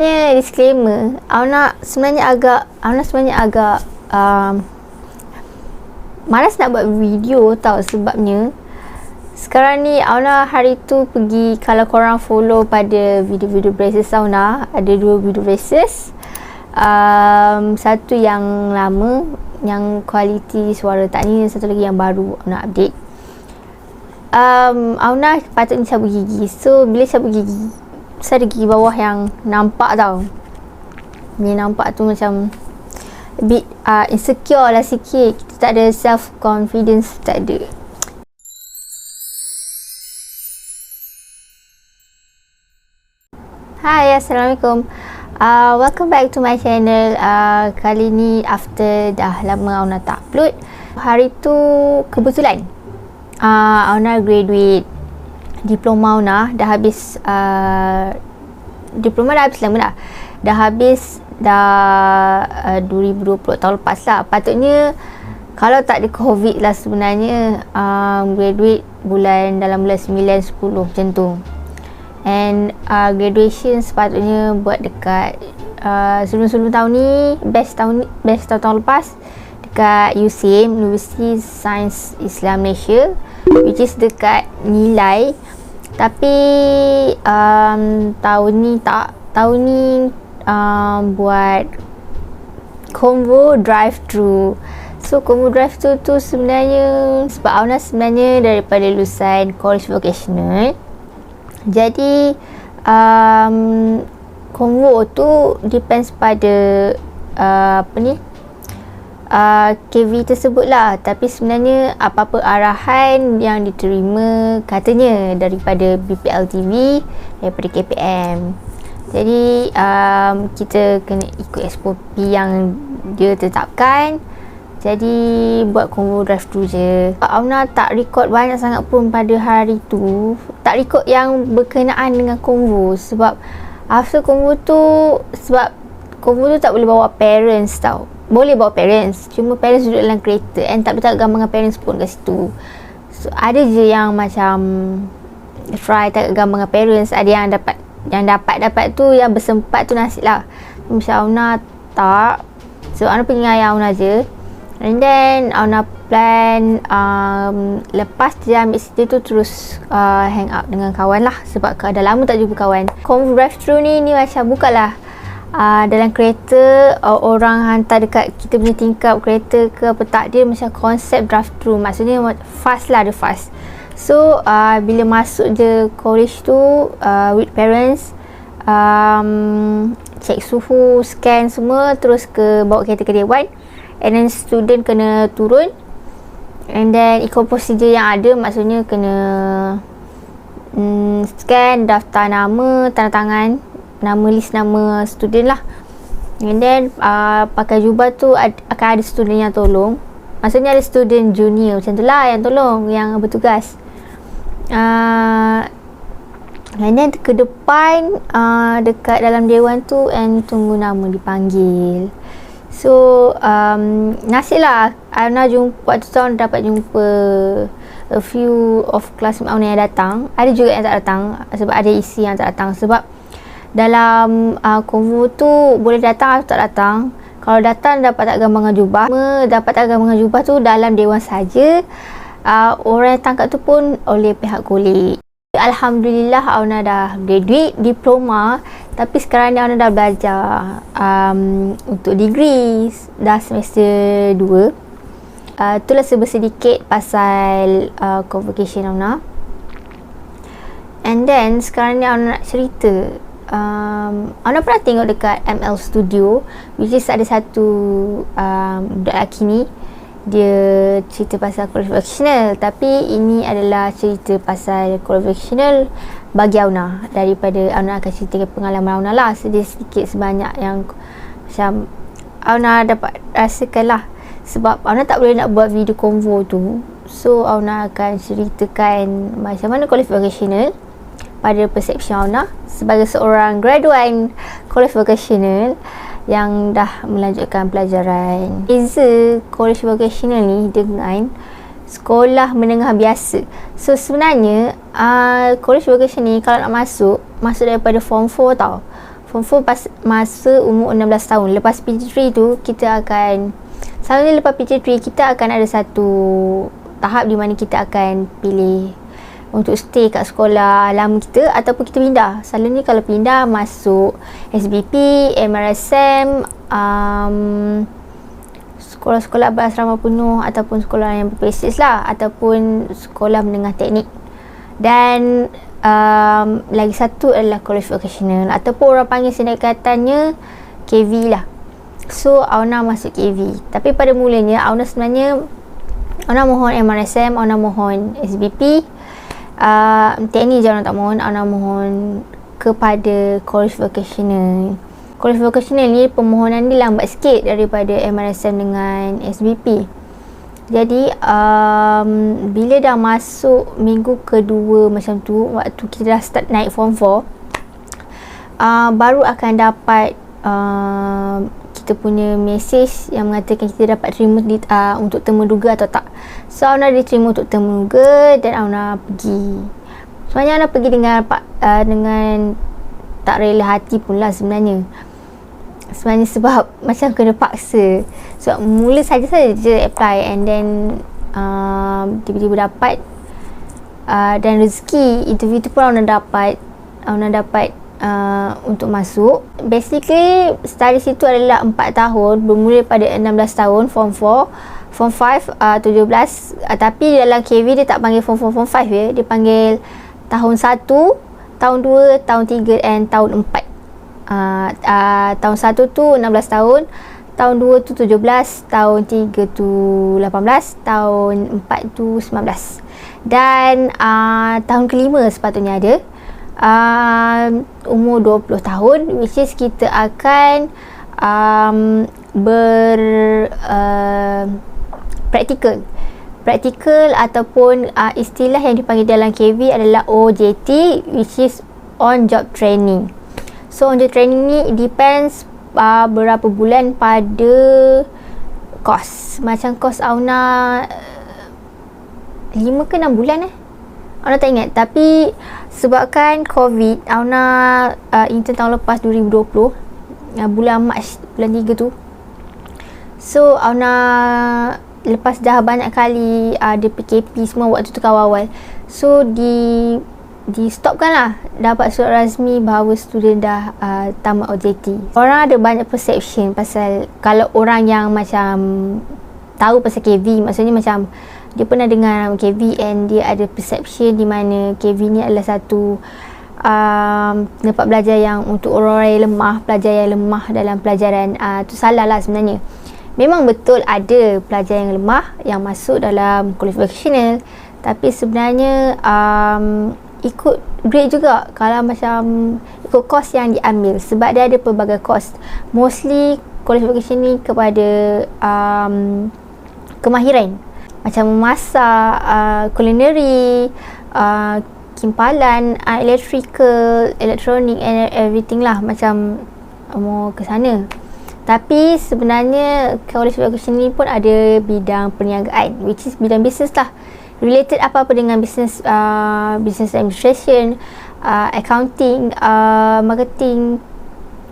Disclaimer, Auna sebenarnya agak malas nak buat video tau, sebabnya sekarang ni Auna hari tu pergi, kalau korang follow pada video-video braces Auna, ada 2 video braces. Satu yang lama, yang kualiti suara tak ni, satu lagi yang baru Auna update. Auna patutnya cabut gigi. So bila cabut gigi, ada gigi bawah yang nampak tau. Bila nampak tu macam a bit insecure lah sikit. Kita tak ada self confidence, tak ada. Hai, Assalamualaikum. Welcome back to my channel. Kali ni after dah lama Auna tak upload. Hari tu kebetulan Auna graduate diploma Auna. Dah habis diploma, dah habis lama dah. Dah habis 2020 tahun lepas lah. Patutnya kalau tak ada COVID lah sebenarnya, graduate dalam bulan 9, 10 macam tu. And graduation sepatutnya buat dekat sebelum tahun ni, best tahun lepas, dekat USIM, University Sains Islam Malaysia, which is dekat Nilai. Tapi tahun ni buat Convo drive-thru. So Convo drive-thru tu sebenarnya sebab Auna sebenarnya daripada lulusan college vocational. Jadi Convo tu depends pada KV tersebut lah. Tapi sebenarnya apa-apa arahan yang diterima katanya daripada BPLTV, daripada KPM. Jadi kita kena ikut SOP yang dia tetapkan. Jadi buat Convo drive-thru je. Auna tak record banyak sangat pun pada hari tu. Tak record yang berkenaan dengan Convo. Sebab after Convo tu, sebab Convo tu tak boleh bawa parents tau. Boleh bawa parents, cuma parents duduk dalam kereta and tak letak gambar parents pun kat situ. So ada je yang macam try tak gambar dengan parents. Ada yang dapat tu, yang bersempat tu nasib lah. Macam Auna tak. So Auna pergi dengan ayah Auna je. And then Auna plan lepas dia ambil situ tu terus hang out dengan kawan lah. Sebab dah lama tak jumpa kawan. Convo drive-thru ni macam bukanlah dalam kereta orang hantar dekat kita punya tingkap kereta ke apa tak. Dia macam konsep drive-thru, maksudnya fast lah, dia fast. So bila masuk je college tu with parents, check suhu, scan semua, terus bawa kereta ke Dewan. And then student kena turun, and then ikut prosedur yang ada, maksudnya kena scan, daftar nama, tanda tangan, list nama student lah. And then pakai jubah tu akan ada student yang tolong. Maksudnya ada student junior macam tu lah yang tolong, yang bertugas. And then ke depan dekat dalam Dewan tu, and tunggu nama dipanggil. So nasib lah Auna waktu tu Auna dapat jumpa a few of classmate Auna yang datang. Ada juga yang tak datang, sebab ada isi yang tak datang. Sebab dalam Convo tu boleh datang atau tak datang. Kalau datang dapat tak gambar dengan jubah. Dapat tak gambar dengan jubah tu dalam Dewan saja. Orang yang tangkap tu pun oleh pihak kolej. Alhamdulillah Auna dah graduate diploma. Tapi sekarang ni Auna dah belajar untuk degree, dah semester 2. Itulah sedikit pasal convocation Auna. And then sekarang ni Auna nak cerita. Auna pernah tengok dekat ML Studio, which is ada satu budak lelaki ni, dia cerita pasal college vocational. Tapi ini adalah cerita pasal college vocational bagi Auna. Daripada Auna akan ceritakan pengalaman Auna lah, sedikit sebanyak yang macam Auna dapat rasakan lah. Sebab Auna tak boleh nak buat video Convo tu, so Auna akan ceritakan macam mana college vocational pada persepsi Auna sebagai seorang graduate college vocational yang dah melanjutkan pelajaran. Beza college vocational ni dengan sekolah menengah biasa. So sebenarnya college vocational ni kalau nak masuk daripada form 4 tau. Form 4 masa umur 16 tahun. Lepas PG3 tu, kita akan, selalunya lepas PG3 kita akan ada satu tahap di mana kita akan pilih untuk stay kat sekolah lama kita ataupun kita pindah. Selalunya kalau pindah, masuk SBP, MRSM, sekolah-sekolah berasrama penuh ataupun sekolah yang berbasis lah, ataupun sekolah menengah teknik. Dan lagi satu adalah college vocational ataupun orang panggil sindikatannya KV lah. So Auna masuk KV. Tapi pada mulanya Auna sebenarnya Auna mohon MRSM, Auna mohon SBP, teknik je Auna tak mohon. Auna mohon kepada college vocational. College vocational ni permohonan dia lambat sikit daripada MRSM dengan SBP. Jadi bila dah masuk minggu kedua macam tu, waktu kita dah start naik form 4, baru akan dapat kita punya message yang mengatakan kita dapat terima untuk temuduga atau tak. So Auna diterima untuk temuduga dan Auna pergi. Sebenarnya Auna pergi dengan tak rela hati pun lah sebenarnya sebab macam kena paksa. So mula saja je apply, and then tiba-tiba dapat, dan rezeki interview tu pun Auna dapat untuk masuk. Basically study situ adalah 4 tahun, bermula pada 16 tahun form 4, form 5 17, tapi dalam KV dia tak panggil form 4 form 5 ya, dia panggil tahun 1, tahun 2, tahun 3 and tahun 4. Tahun 1 tu 16 tahun, tahun 2 tu 17, tahun 3 tu 18, tahun 4 tu 19, dan tahun kelima sepatutnya ada umur 20 tahun, which is kita akan praktikal ataupun istilah yang dipanggil dalam KV adalah OJT, which is on job training. So on job training ni depends berapa bulan pada kos. Macam kos Auna 5 ke 6 bulan Auna tak ingat. Tapi sebabkan COVID, Auna intern tahun lepas 2020, bulan Mac, bulan 3 tu. So Auna lepas dah banyak kali ada PKP semua waktu tu awal-awal, so di stopkan lah, dapat surat rasmi bahawa student dah tamat OJT. Orang ada banyak perception pasal, kalau orang yang macam tahu pasal KV, maksudnya macam dia pernah dengar KV and dia ada perception di mana KV ni adalah satu tempat belajar yang untuk orang yang lemah, pelajar yang lemah dalam pelajaran. Tu salah lah sebenarnya. Memang betul ada pelajar yang lemah yang masuk dalam college vocational, tapi sebenarnya ikut grade juga kalau macam ikut course yang diambil, sebab dia ada pelbagai course. Mostly college vocational ni kepada kemahiran macam memasak, culinary, kimpalan, electrical, elektronik and everything lah, macam mau ke sana. Tapi sebenarnya college vocational ni pun ada bidang perniagaan, which is bidang bisnes lah, related apa-apa dengan business, business administration, accounting, marketing,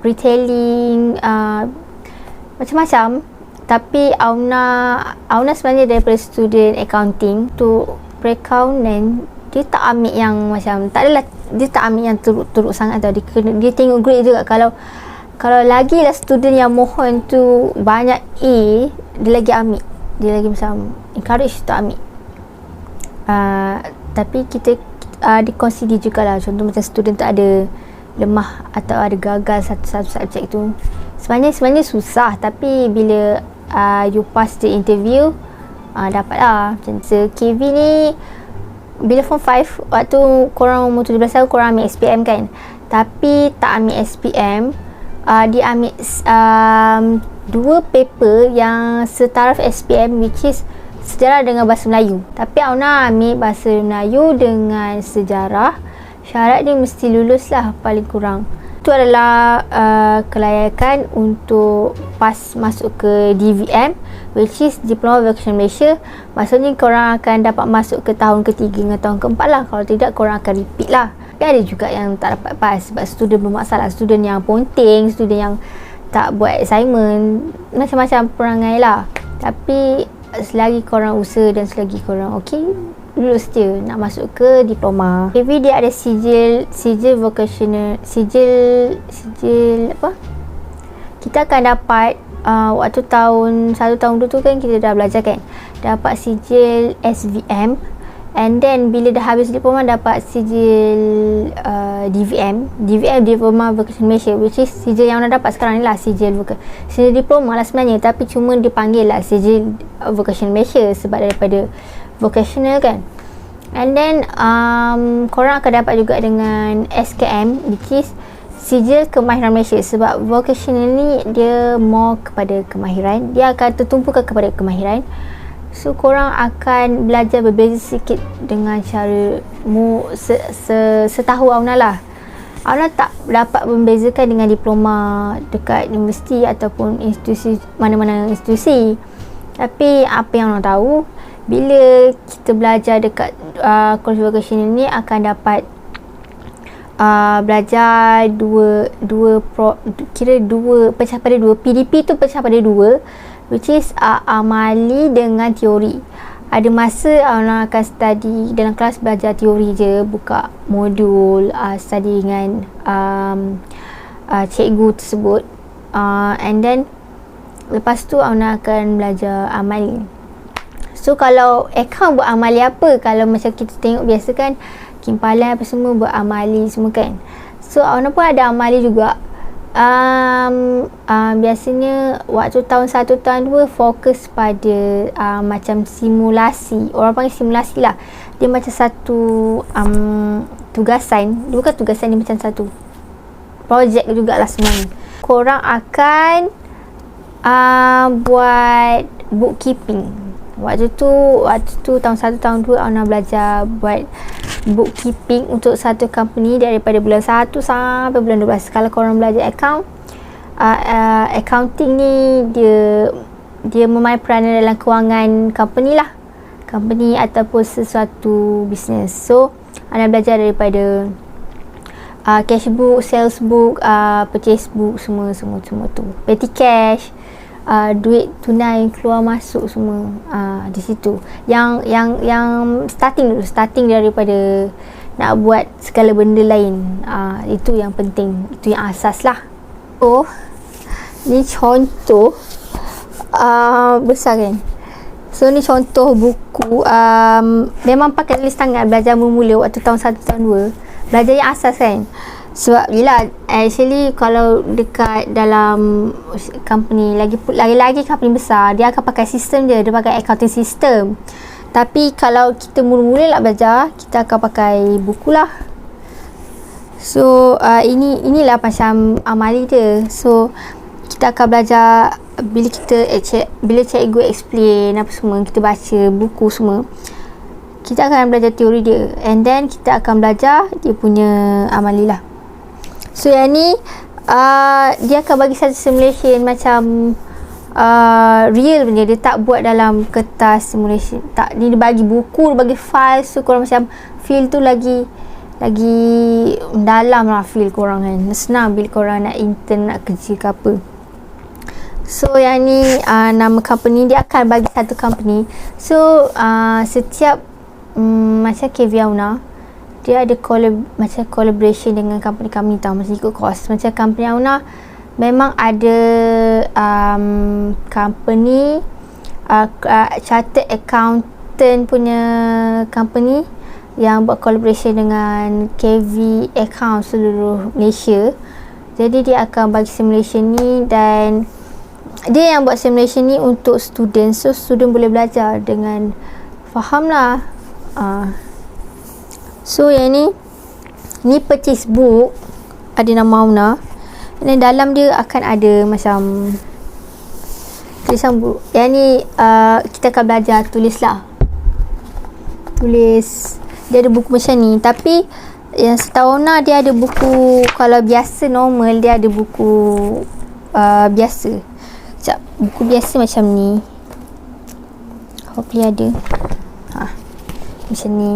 retailing, macam-macam. Tapi Auna sebenarnya daripada student accounting tu pre-accountant, dia tak ambil yang macam, tak adalah, dia tak ambil yang teruk sangat tau. Dia tengok grade juga. Kalau lagi lah student yang mohon tu banyak A, dia lagi ambil, dia lagi macam encourage tu ambil. Tapi kita di-consider jugalah. Contoh macam student tu ada lemah atau ada gagal satu subjek tu, sebenarnya susah, tapi bila you pass the interview, dapat lah. Macam KV ni bila form 5, waktu korang umur 17 tahun korang ambil SPM kan, tapi tak ambil SPM. Dia ambil 2 paper yang setaraf SPM, which is sejarah dengan bahasa Melayu. Tapi Auna ambil bahasa Melayu dengan sejarah. Syarat dia mesti lulus lah paling kurang. Itu adalah kelayakan untuk pas masuk ke DVM, which is Diploma Vocational Malaysia. Maksudnya korang akan dapat masuk ke tahun ketiga dengan tahun keempat lah. Kalau tidak, korang akan repeat lah. Tapi ada juga yang tak dapat pass sebab student bermasalah, student yang ponteng, student yang tak buat assignment, macam-macam perangai lah. Tapi selagi korang usaha dan selagi korang lulus je nak masuk ke diploma. KV dia ada sijil vocational, sijil apa, kita akan dapat waktu satu tahun dulu tu kan kita dah belajar kan, dapat sijil SVM, and then bila dah habis diploma dapat sijil DVM, Diploma Vocational Malaysia, which is sijil yang dah dapat sekarang ni lah, sijil diploma lah sebenarnya, tapi cuma dipanggil lah sijil Vocational Malaysia sebab daripada vocational kan. And then korang akan dapat juga dengan SKM, which is sijil kemahiran Malaysia, sebab vocational ni dia more kepada kemahiran, dia akan tertumpukan kepada kemahiran. So korang akan belajar berbeza sikit dengan cara setahu Auna lah. Auna tak dapat membezakan dengan diploma dekat universiti ataupun institusi, mana-mana institusi. Tapi apa yang Auna tahu, bila kita belajar dekat course vocational ni akan dapat belajar pecah pada dua. PDP tu pecah pada dua, which is amali dengan teori. Ada masa Auna akan study dalam kelas, belajar teori je, buka modul, study dengan cikgu tersebut, and then lepas tu Auna akan belajar amali. So kalau account buat amali apa? Kalau macam kita tengok biasa kan, kimpalan apa semua buat amali semua kan. So Auna pun ada amali juga. Biasanya waktu tahun 1, tahun 2 fokus pada macam simulasi. Orang panggil simulasi lah. Dia macam satu tugasan. Dia bukan tugasan, dia macam satu projek jugalah sebenarnya. Korang akan buat bookkeeping. Waktu tu tahun 1, tahun 2 Auna belajar buat bookkeeping untuk satu company daripada bulan 1 sampai bulan 12. Kalau korang belajar accounting ni, dia memain peranan dalam kewangan company lah, company ataupun sesuatu bisnes. So Auna belajar daripada cash book, sales book, purchase book, semua tu, petty cash, duit tunai keluar masuk semua di situ. Yang starting daripada nak buat segala benda lain, itu yang penting, itu yang asas lah. Oh, ni contoh besar kan. So ni contoh buku, memang pakai tulis tangan belajar memula waktu tahun 1, tahun 2, belajar yang asas kan. Sebab yelah, actually kalau dekat dalam company, lagi-lagi company besar, dia akan pakai sistem dia pakai accounting system. Tapi kalau kita mula-mula nak belajar, kita akan pakai buku lah. So inilah macam amali dia. So kita akan belajar bila cikgu explain apa semua, kita baca buku semua, kita akan belajar teori dia, and then kita akan belajar dia punya amali lah. So yang ni dia akan bagi satu simulation macam real punya. Dia tak buat dalam kertas simulation, tak, dia bagi buku, dia bagi file. So korang macam feel tu lagi dalam lah feel korang kan. Senang bila korang nak intern, nak kerja ke apa. So yang ni nama company, dia akan bagi satu company. So setiap macam KV Auna, dia ada macam collaboration dengan company tau, macam ikut course. Macam company Auna memang ada company chartered accountant punya company yang buat collaboration dengan KV account seluruh Malaysia. Jadi dia akan bagi simulation ni, dan dia yang buat simulation ni untuk student. So student boleh belajar dengan faham lah. So yang ni purchase book, ada nama Auna, dan dalam dia akan ada macam tulisan buku. Yang ni kita akan belajar tulis, dia ada buku macam ni. Tapi yang setahu Auna, dia ada buku, kalau biasa normal dia ada buku biasa. Sekejap, buku biasa macam ni, hopefully ada macam ni.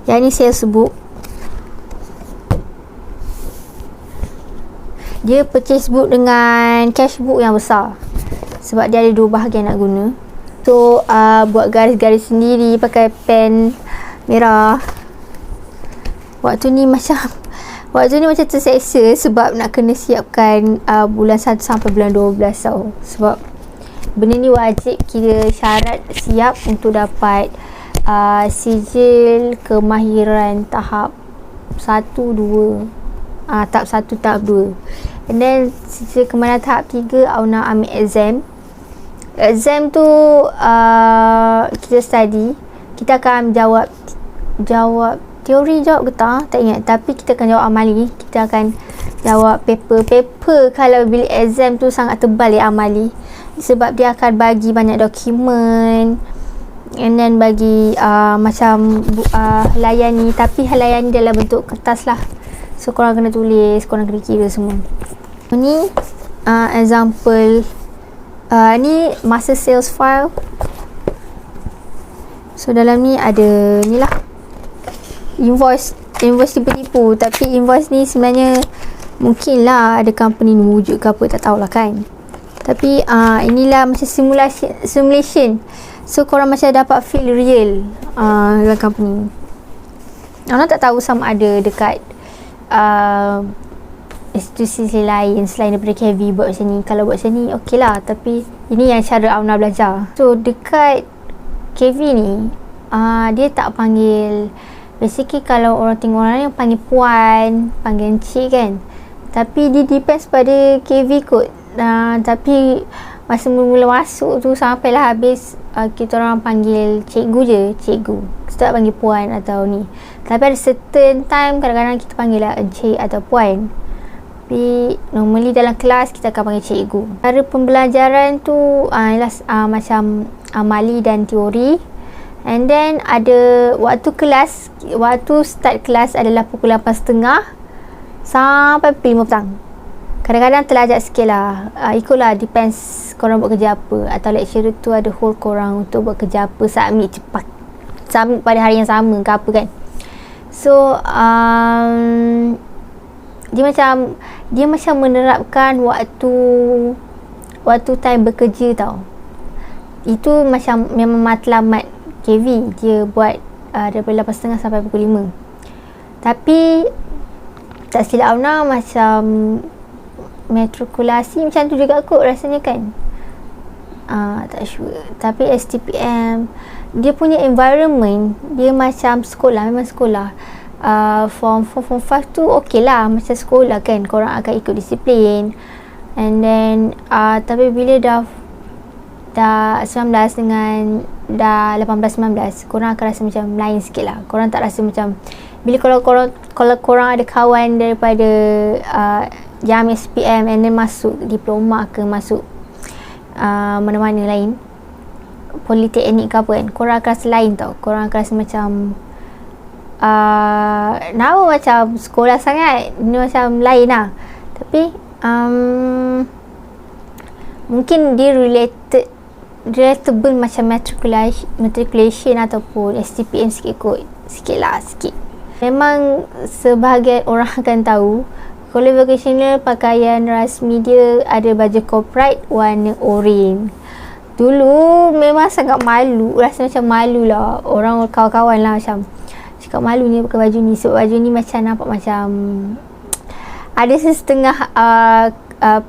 Yang ni sales book. Dia purchase book dengan cash book yang besar, sebab dia ada 2 bahagian nak guna. So buat garis-garis sendiri pakai pen merah. Waktu ni macam terseksa sebab nak kena siapkan bulan 1 sampai bulan 12 tau. Sebab benda ni wajib kita syarat siap untuk dapat sijil kemahiran tahap 1, 2, tahap 1, tahap 2. And then sijil kemahiran tahap 3, Auna ambil exam. Exam tu kita study. Kita akan jawab teori, jawab getah tak ingat, tapi kita akan jawab amali. Kita akan jawab paper kalau bilik exam tu sangat tebal ya amali, sebab dia akan bagi banyak dokumen and then bagi macam layani, tapi layani dalam bentuk kertas lah. So korang kena tulis, korang kena kira semua. Ni example, ni master sales file. So dalam ni ada ni lah, invoice tipu-tipu. Tapi invoice ni sebenarnya mungkin lah ada company ni wujud ke apa, tak tahulah kan. Tapi inilah macam simulation. So korang macam dapat feel real dalam company. Orang tak tahu sama ada dekat institusi lain selain daripada KV buat macam ni. Kalau buat macam ni okey lah, tapi ini yang cara Auna belajar. So dekat KV ni dia tak panggil, basically kalau orang tengok orang yang panggil puan, panggil encik kan, tapi dia depends pada KV kot. Tapi masa mula-mula masuk tu sampailah habis, kita orang panggil cikgu je, cikgu. Kita tak panggil puan atau ni. Tapi ada certain time kadang-kadang kita panggil lah encik atau puan. Tapi normally dalam kelas kita akan panggil cikgu. Cara pembelajaran tu macam amali dan teori. And then ada waktu start kelas adalah pukul 8.30 sampai pukul 5 petang. Kadang-kadang terlajak sikit lah, ikutlah, depends korang buat kerja apa, atau lecturer tu ada hold korang untuk buat kerja apa, submit cepat, submit pada hari yang sama ke apa kan. So dia macam menerapkan waktu time bekerja tau. Itu macam memang matlamat KV, dia buat daripada 8.30 sampai pukul 5. Tapi tak silap Auna macam matrikulasi macam tu juga kot rasanya kan. Tak sure. Tapi STPM dia punya environment dia macam sekolah, memang sekolah. Form 4, form 5 tu okey lah, macam sekolah kan, korang akan ikut disiplin. And then tapi bila dah 19 dengan dah 18-19, korang akan rasa macam lain sikit lah. Korang tak rasa macam bila kalau korang ada kawan daripada yang ambil SPM and then masuk diploma ke masuk mana-mana lain, politeknik ke apa kan, korang akan rasa lain tau. Korang akan rasa macam nama macam sekolah sangat, ni macam lain lah. Tapi mungkin dia relatable macam matriculation ataupun STPM sikit lah. Memang sebahagian orang akan tahu kalau vocational pakaian rasmi dia ada baju corporate warna oranye. Dulu memang sangat malu, rasa macam malu lah, orang kawan-kawan lah macam cakap malu ni pakai baju ni, sebab baju ni macam nampak macam ada setengah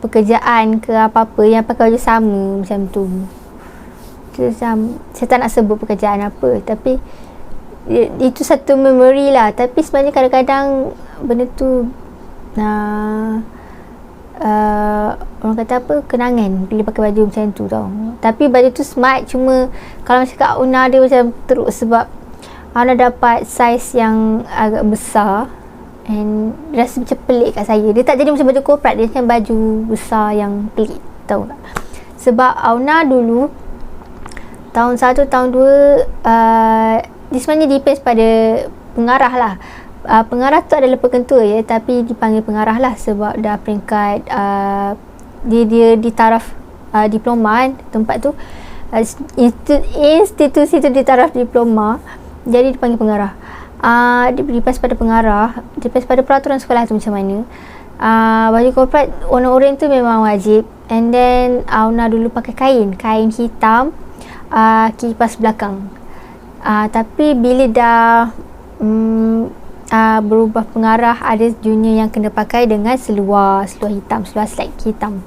pekerjaan ke apa-apa yang pakai baju sama macam tu. Macam saya tak nak sebut pekerjaan apa, tapi itu satu memori lah. Tapi sebenarnya kadang-kadang benda tu orang kata apa, kenangan bila pakai baju macam tu tau. Tapi baju tu smart, cuma kalau macam kat Auna dia macam teruk, sebab Auna dapat saiz yang agak besar and rasa macam pelik kat saya. Dia tak jadi macam baju corporate, dia macam baju besar yang pelik, tahu tak? Sebab Auna dulu tahun 1, tahun 2 dia sebenarnya depends pada pengarah lah. Pengarah tu adalah pengetua ya, tapi dipanggil pengarah lah sebab dah peringkat dia di taraf diploma kan, tempat tu institusi tu di taraf diploma, jadi dipanggil pengarah. Depends pada pengarah, depends pada peraturan sekolah tu macam mana. Baju korporat warna oranye tu memang wajib. And then Auna dulu pakai kain hitam, kipas belakang. Tapi bila dah berubah pengarah, ada junior yang kena pakai dengan seluar hitam, seluar slack hitam.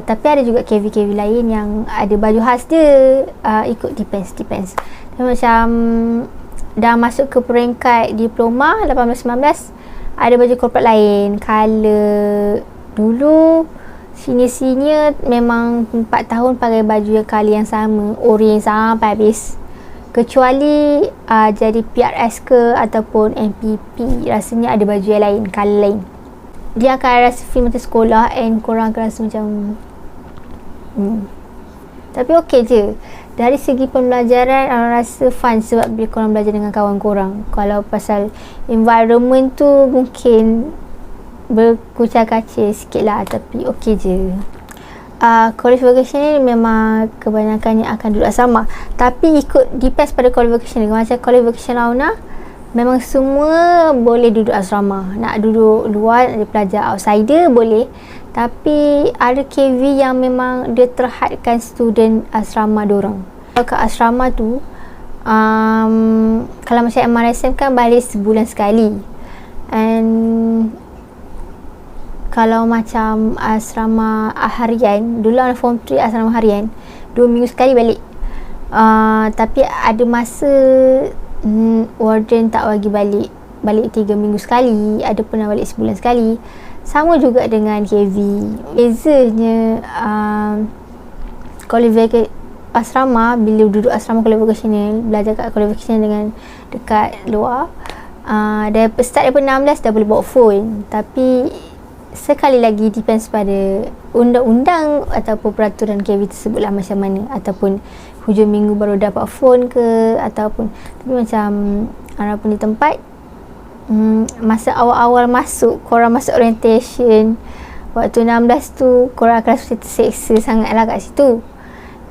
Tapi ada juga KV lain yang ada baju khas dia, ikut depends. Dan macam dah masuk ke peringkat diploma 18-19, ada baju korporat lain, colour. Dulu senior memang 4 tahun pakai baju yang colour yang sama, orange sampai habis. Kecuali jadi PRS ke ataupun MPP, rasanya ada baju yang lain, colour lain. Dia akan rasa feel macam sekolah, and korang akan rasa macam tapi okey je. Dari segi pembelajaran, orang rasa fun sebab bila korang belajar dengan kawan korang. Kalau pasal environment tu mungkin berkucar kacir sikit lah, tapi okey je. Qualification ni memang kebanyakannya akan duduk asrama, tapi ikut depends pada qualification ni. Macam qualification Auna, memang semua boleh duduk asrama. Nak duduk luar, nak pelajar outsider boleh. Tapi ada KV yang memang dia terhadkan student asrama dorang. Ke asrama tu, kalau macam MRSM kan balik sebulan sekali. And kalau macam asrama harian, dulu anak form 3 asrama harian 2 minggu sekali balik. Tapi ada masa warden tak bagi balik 3 minggu sekali, ada pernah balik sebulan sekali. Sama juga dengan KV. Bezanya asrama, bila duduk asrama qualificational, belajar kat qualificational dengan dekat luar, start daripada 16 dah boleh bawa phone. Tapi sekali lagi depends pada undang-undang ataupun peraturan KV tersebut lah macam mana, ataupun hujung minggu baru dapat phone ke, ataupun tapi macam walaupun di tempat, masa awal-awal masuk, korang masuk orientation waktu 16 tu, korang akan rasa terseksa sangat lah kat situ.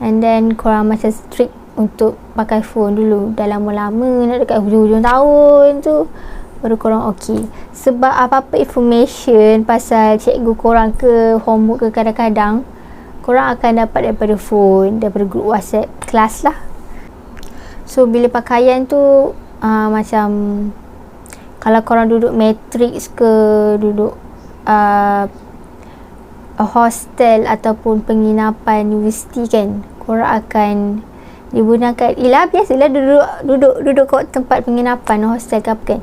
And then korang macam strict untuk pakai phone dulu. Dah lama-lama nak dekat hujung-hujung tahun tu baru korang okey. Sebab apa-apa information pasal cikgu korang ke, homework ke, kadang-kadang korang akan dapat daripada phone, daripada grup WhatsApp kelas lah. So bila pakaian tu macam kalau korang duduk matrix ke, duduk hostel ataupun penginapan universiti kan, korang akan digunakan, biasalah duduk kat tempat penginapan, hostel ke apa kan,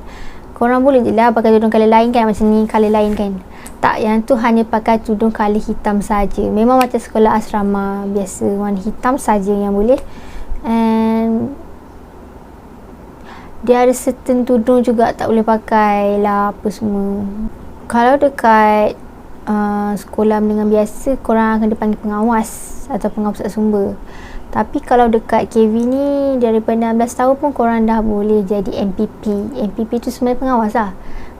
korang boleh je lah pakai tudung colour lain kan, macam ni colour lain kan. Tak, yang tu hanya pakai tudung colour hitam saja. Memang macam sekolah asrama biasa, warna hitam saja yang boleh. And dia ada certain tudung juga tak boleh pakai lah apa semua. Kalau dekat sekolah menengah biasa, korang akan dipanggil pengawas atau pengawas sumber. Tapi kalau dekat KV ni, daripada 16 tahun pun korang dah boleh jadi MPP. MPP tu sebenarnya pengawas lah,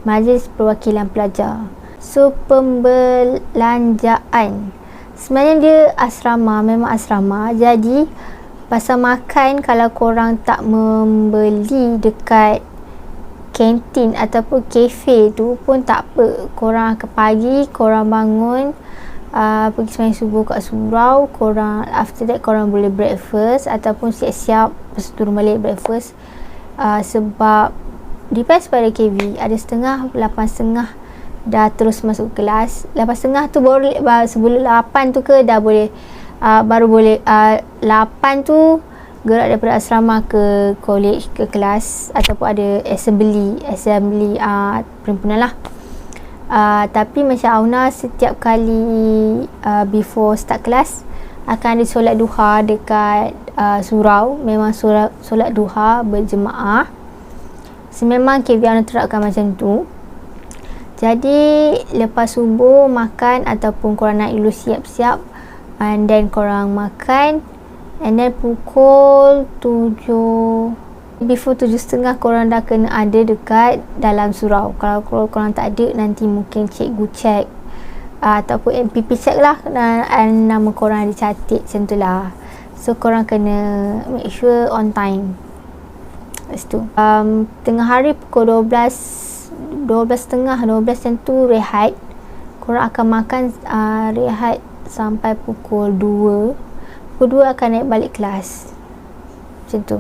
Majlis Perwakilan Pelajar. So pembelanjaan sebenarnya dia asrama, memang asrama. Jadi pasal makan, kalau korang tak membeli dekat kantin ataupun kafe tu pun tak apa. Korang ke pagi, korang bangun, pergi sembahyang subuh kat surau, korang after that korang boleh breakfast ataupun siap-siap lepas turun balik breakfast. Sebab depends pada KV, ada setengah 8.30 dah terus masuk kelas. 8.30 tu baru sebelum 8 tu ke dah boleh, baru boleh 8 tu gerak daripada asrama ke college, ke kelas, ataupun ada assembly perhimpunan lah. Tapi macam Auna, setiap kali before start kelas akan ada solat duha dekat surau. Memang solat duha berjemaah. Memang KV Auna terapkan macam tu. Jadi lepas subuh makan, ataupun korang nak dulu siap-siap, and then korang makan, and then pukul 7, before 7.30 korang dah kena ada dekat dalam surau. Kalau korang tak ada, nanti mungkin cikgu check, ataupun MPP check lah, dan nama korang dicatat macam tu lah. So korang kena make sure on time. Lepas tu tengah hari pukul 12 12.30, 12 macam tu rehat. Korang akan makan, rehat sampai pukul 2. Pukul 2 akan naik balik kelas. Macam tu.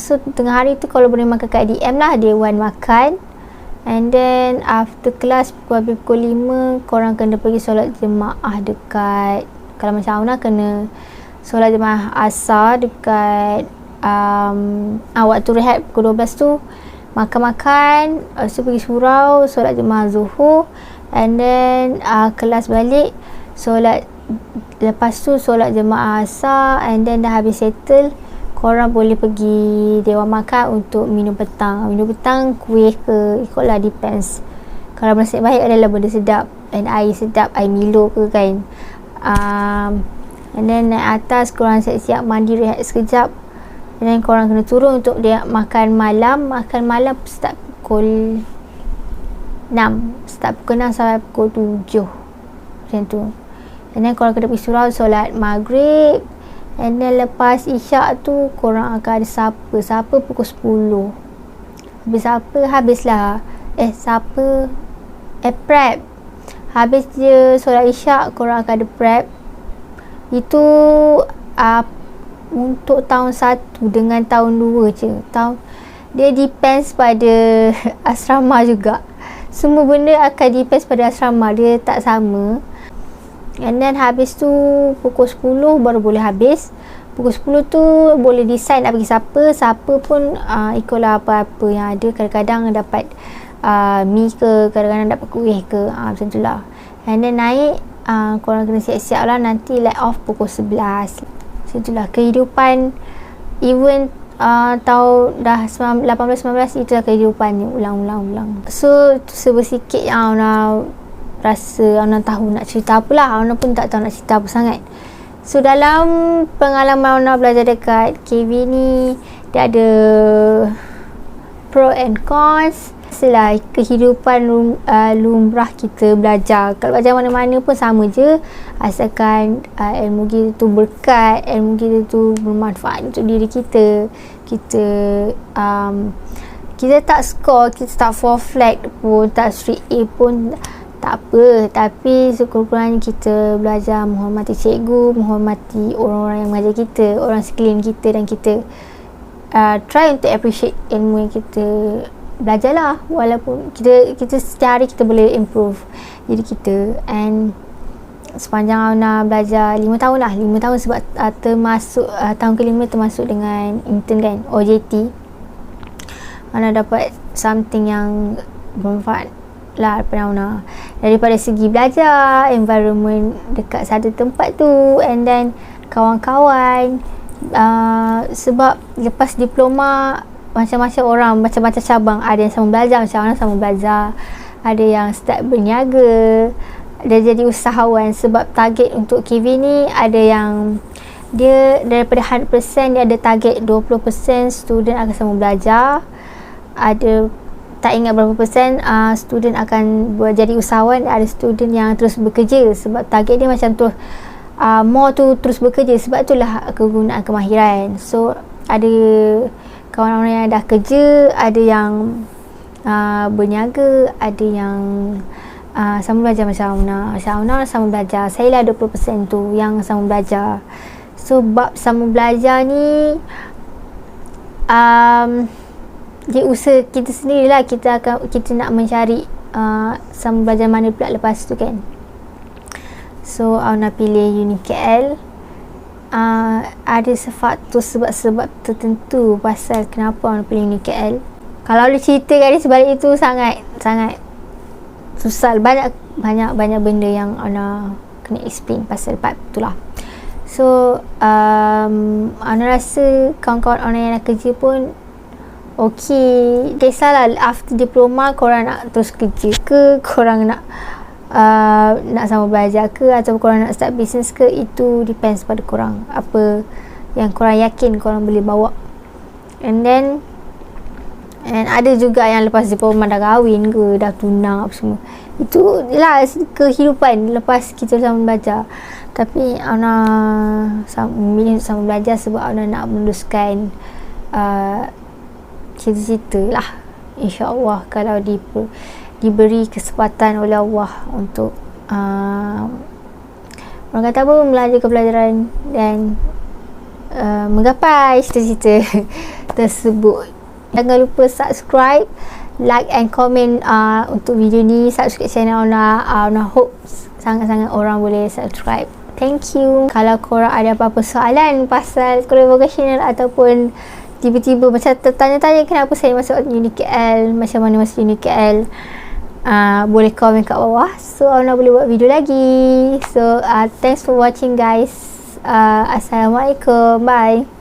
So tengah hari tu kalau boleh makan kat DM lah, Dewan makan. And then after kelas pukul 5, korang kena pergi solat jemaah dekat, kalau macam Auna kena solat jemaah asar dekat waktu rehat pukul 12 tu makan-makan, so pergi surau, solat jemaah zuhur, and then kelas balik, solat, lepas tu solat jemaah asar, and then dah habis settle, korang boleh pergi Dewan makan untuk minum petang. Minum petang kuih ke, ikutlah, depends. Kalau nasib baik adalah benda sedap and air sedap, air Milo ke kan. And then naik atas, korang siap-siap mandi, rehat sekejap, and then korang kena turun untuk dia makan malam. Makan malam start pukul 6 sampai pukul 7 macam tu. And then korang kena pergi surau, solat maghrib, and then lepas isyak tu korang akan ada sapa pukul 10. Habis sapa, habislah prep. Habis je solat isyak, korang akan ada prep. Itu untuk tahun 1 dengan tahun 2 je. Dia depends pada asrama juga. Semua benda akan depends pada asrama, dia tak sama. And then habis tu pukul 10 baru boleh habis. Pukul 10 tu boleh decide nak pergi siapa pun, ikutlah apa-apa yang ada. Kadang-kadang dapat mi ke, kadang-kadang dapat kuih ke, macam tu lah. And then naik, korang kena siap-siap lah, nanti let off pukul 11. Macam tu lah kehidupan event tahun dah 18-19, itulah kehidupannya, ulang. So sikit yang Auna rasa, Auna tahu nak cerita apa lah. Auna pun tak tahu nak cerita apa sangat. So dalam pengalaman Auna belajar dekat KV ni, dia ada pro and cons. Biasalah kehidupan lumrah kita belajar. Kalau belajar mana-mana pun sama je, asalkan ilmu kita tu berkat, ilmu kita tu bermanfaat untuk diri kita. Kita tak score, kita tak 4 flag pun, tak straight A pun tak apa, tapi sekurang-kurangnya kita belajar menghormati cikgu, menghormati orang-orang yang mengajar kita, orang sekeliling kita, dan kita try untuk appreciate ilmu yang kita belajar lah. Walaupun kita setiap hari kita boleh improve diri kita. And sepanjang Auna belajar 5 tahun lah, 5 tahun sebab termasuk tahun ke-5 termasuk dengan intern kan, OJT. Auna dapat something yang bermanfaat lah daripada Auna, daripada segi belajar, environment dekat satu tempat tu, and then kawan-kawan. Sebab lepas diploma, macam-macam orang, macam-macam cabang. Ada yang sama belajar, macam Auna sama belajar, ada yang start berniaga, dia jadi usahawan. Sebab target untuk KV ni, ada yang dia daripada 100% dia ada target 20% student akan sama belajar, ada tak ingat berapa persen student akan jadi usahawan, ada student yang terus bekerja. Sebab target dia macam tu, more tu terus bekerja. Sebab itulah kegunaan kemahiran. So ada kawan-kawan yang dah kerja, ada yang berniaga, ada yang sama belajar macam Auna sama belajar. Saya lah 20% tu yang sama belajar. So bab sama belajar ni dia usaha kita sendirilah. Kita nak mencari sama belajar mana pula lepas tu kan. So Auna pilih UniKL. Ada faktor sebab tertentu pasal kenapa Auna pilih UniKL. Kalau boleh ceritakan sebalik itu sangat susah. Banyak benda yang Auna kena explain pasal part tu lah. So Auna rasa kawan-kawan Auna yang nak kerja pun okey. Kisahlah after diploma korang nak terus kerja ke, korang nak sama belajar ke, atau korang nak start business ke, itu depends pada korang. Apa yang korang yakin korang boleh bawa. And ada juga yang lepas diploma dah kahwin ke, dah tunang apa semua. Itu lah kehidupan lepas kita sama belajar. Tapi Auna memilih sama belajar sebab Auna nak meneruskan cita-cita lah. InsyaAllah kalau diberi kesempatan oleh Allah untuk orang kata apa, melanjutkan pelajaran dan menggapai cita-cita tersebut. Jangan lupa subscribe, like and comment untuk video ni. Subscribe channel Ona hope sangat-sangat orang boleh subscribe. Thank you. Kalau korang ada apa-apa soalan pasal Korea Vocational ataupun tiba-tiba macam tertanya-tanya kenapa saya masuk UniKL, macam mana masuk UniKL, boleh komen kat bawah, so Ona boleh buat video lagi. So thanks for watching guys. Assalamualaikum, bye.